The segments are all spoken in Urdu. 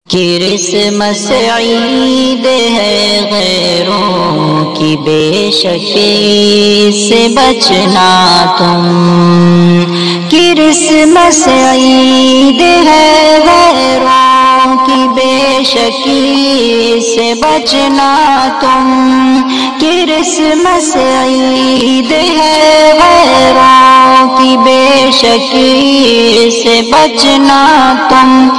کرسمس عید ہے غیروں کی، بے شک سے بچنا تم۔ کرسمس عید ہے غیروں کی، بے شک سے بچنا تم۔ کرسمس عید ہے غیروں کی، بے شک سے بچنا تم۔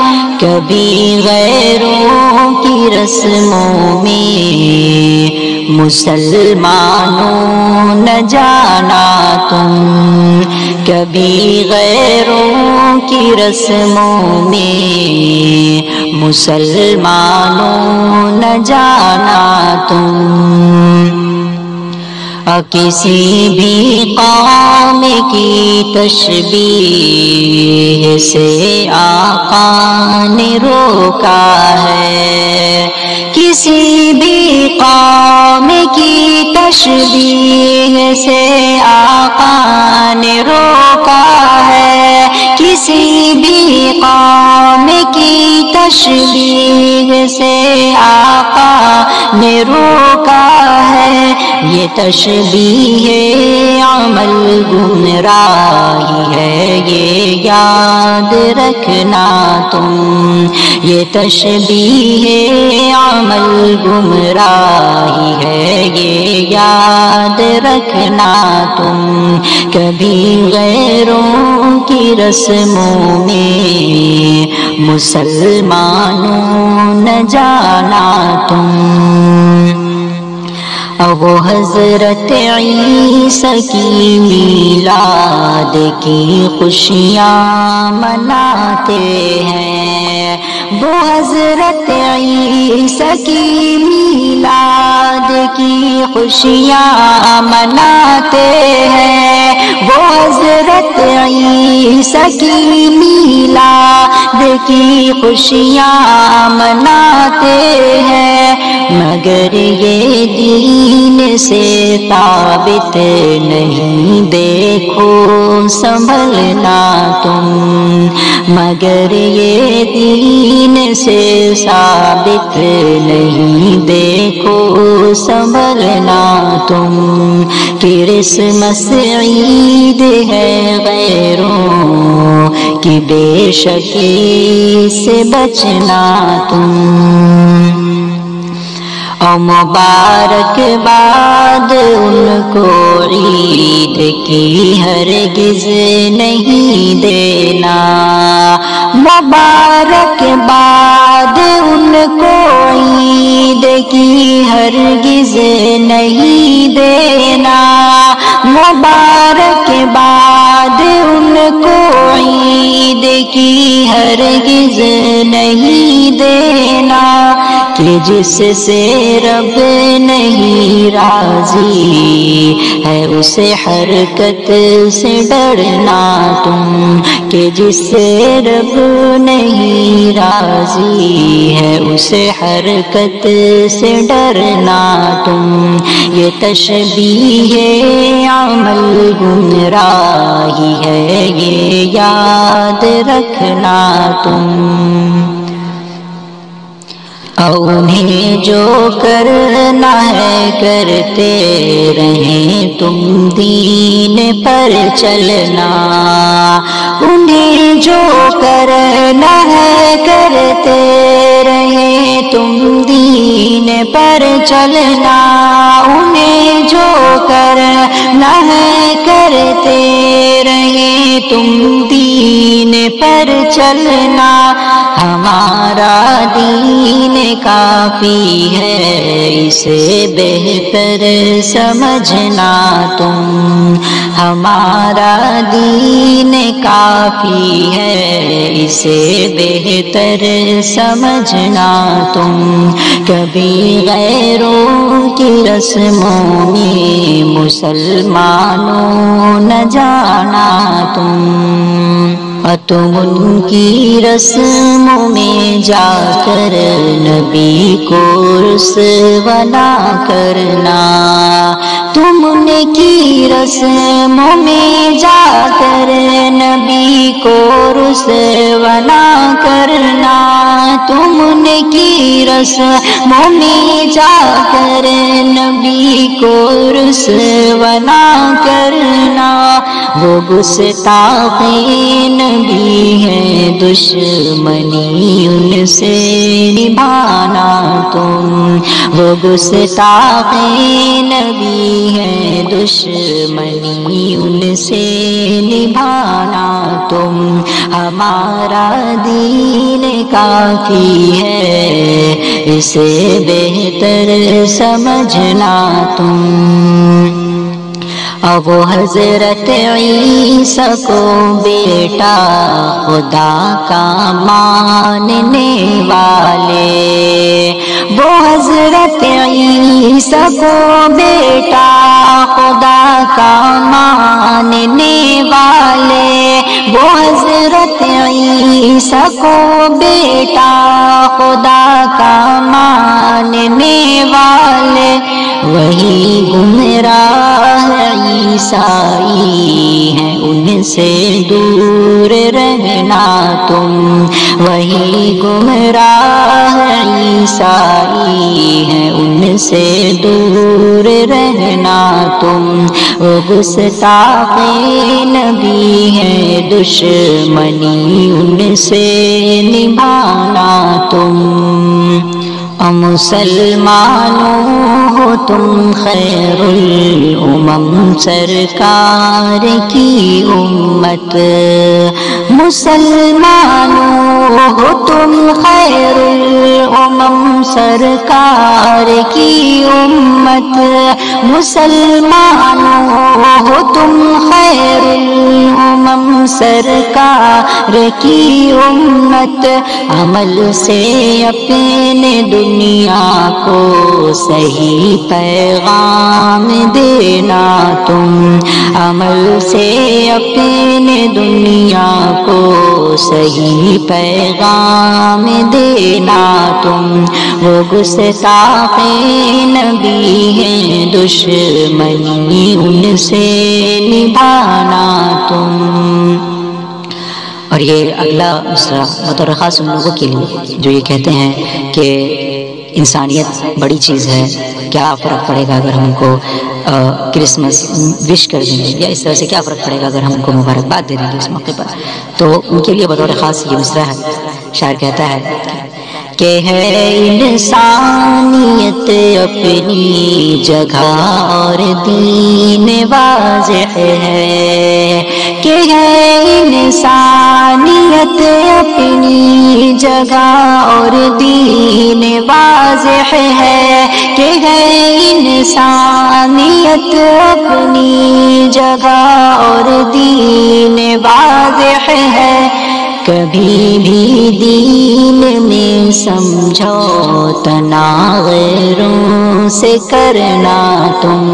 کبھی غیروں کی رسموں میں مسلمانوں نہ جانا تم۔ کبھی غیروں کی رسموں میں مسلمانوں نہ جانا تم۔ کسی بھی قوم کی تشبیہ سے آقا نے روکا ہے۔ کسی بھی قوم کی تشبیہ سے آقا نے روکا ہے۔ کسی بھی قوم کی تشبیہ سے آقا نے روکا ہے۔ یہ تشبیہ عمل گمراہی ہے، یہ یاد رکھنا تم۔ یہ تشبیہ عمل گمراہی ہے، یہ یاد رکھنا تم۔ کبھی غیروں کی رسموں میں مسلمانوں نہ جانا تم۔ وہ حضرت عیسیٰ کی میلاد کی خوشیاں مناتے ہیں۔ وہ حضرت عیسیٰ کی میلاد کی خوشیاں مناتے ہیں۔ وہ حضرت عیسیٰ کی میلاد کی خوشیاں مناتے ہیں، مگر یہ دین سے ثابت نہیں، دیکھو سنبھلنا تم۔ مگر یہ دین سے ثابت نہیں، دیکھو سنبھلنا تم۔ کرسمس عید ہے غیروں کی، بے شک سے بچنا تم۔ اور مبارکباد ان کو عید کی ہرگز نہیں دینا۔ مبارکباد ان کو عید کی ہرگز نہیں دینا۔ مبارکباد ان کو عید کی ہرگز نہیں دینا، کہ جس سے رب نہیں راضی ہے اسے حرکت سے ڈرنا تم۔ کہ جس سے رب نہیں راضی ہے اسے حرکت سے ڈرنا تم۔ یہ تشبیہ عمل گمراہی ہے، یہ یاد رکھنا تم۔ انہیں جو کرنا ہے کرتے رہیں تم، دین پر چلنا۔ انہیں جو کرنا ہے کرتے رہیں تم، دین پر چلنا۔ انہیں جو کرنا ہے کرتے رہیں تم، دین پر چلنا۔ ہمارا دین کافی ہے، اسے بہتر سمجھنا تم۔ ہمارا دین کافی ہے، اسے بہتر سمجھنا تم۔ کبھی غیروں کی رسموں میں مسلمانوں نہ جانا تم۔ تم ان کی رسموں میں جا کر نبی کو رسوا نہ کرنا۔ تم ان کی رسموں میں جا کر نبی کو رسوا نہ کرنا۔ تم ان کی رسموں میں جا کر نبی کو رسوا نہ کرنا، وہ گستاخ نبی ہے دشمنی ان سے نبھانا تم، وہ گستاخ نبی ہے دشمنی ان سے نبھانا تم، ہمارا دین کافی ہے اسے بہتر سمجھنا تم۔ اب وہ حضرت عیسیٰ کو بیٹا خدا کا ماننے والے، وہ حضرت عیسیٰ کو بیٹا خدا کا ماننے والے، وہ حضرت عیسیٰ کو بیٹا خدا کا ماننے والے، وہی گمراہ عیسائی ہیں ان سے دور رہنا تم، وہی گمراہ عیسائی ہیں ان سے دور رہنا تم، وہ گستاخ نبی ہے دشمنی ان سے نبھانا تم۔ مسلمانوں ہو تم خیر الامم سرکار کی امت، مسلمانوں ہو تم خیر الامم سرکار کی امت، مسلمانوں ہو تم خیر الامم سرکار کی امت، عمل سے اپنے دنیا کو صحیح پیغام دینا تم، عمل سے اپنے دنیا کو صحیح پیغام دینا تم، وہ گستاخ نبی ہیں دشمنی ان سے نبھانا تم۔ اور یہ اگلا مصرع بطور خاص ان لوگوں کے لیے جو یہ کہتے ہیں کہ انسانیت بڑی چیز ہے، کیا فرق پڑے گا اگر ہم ان کو کرسمس وش کر دیں گے، یا اس طرح سے کیا فرق پڑے گا اگر ہم ان کو مبارکباد دے دیں گے اس موقع پر۔ تو ان کے لیے بطور خاص یہ مصرع ہے، شاعر کہتا ہے کہ ہے انسانیت اپنی جگہ اور دین واضح ہے، کہ ہے انسانیت اپنی جگہ اور دین واضح ہے، کہ ہے انسانیت اپنی جگہ اور دین واضح ہے، کبھی بھی دین میں سمجھوتا نہ غیروں سے کرنا تم،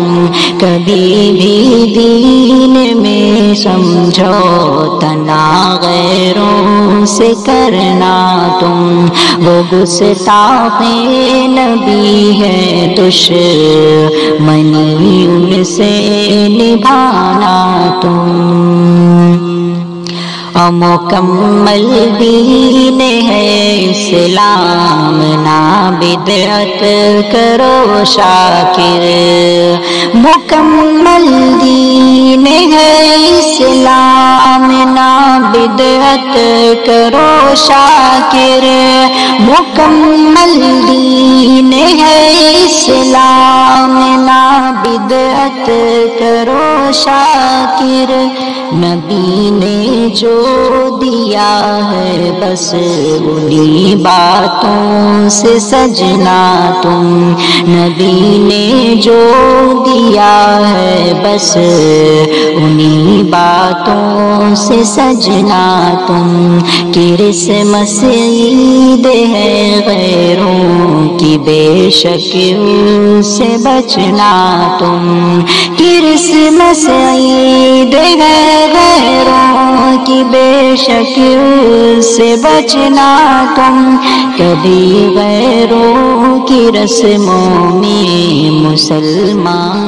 کبھی بھی دین میں سمجھوتا نہ غیروں سے کرنا تم، وہ گستاخ نبی ہے دشمنی ان سے نبھانا تم۔ مکمل دین ہے اسلام نہ بدعت کرو شاکر، مکمل دین ہے اسلام نہ بدعت کرو شاکر، مکمل دین ہے اسلام نہ بدعت کرو شاکر، نبی نے جو دیا ہے بس انہی باتوں سے سجنا تم، نبی نے جو دیا ہے بس انہی باتوں سے سجنا تم، کرسمس عید ہے غیروں کی بے شک اس سے بچنا تم، کرسمس عید ہے غیروں کی بے شک اس سے بچنا تم، کبھی غیروں کی رسموں میں مسلمان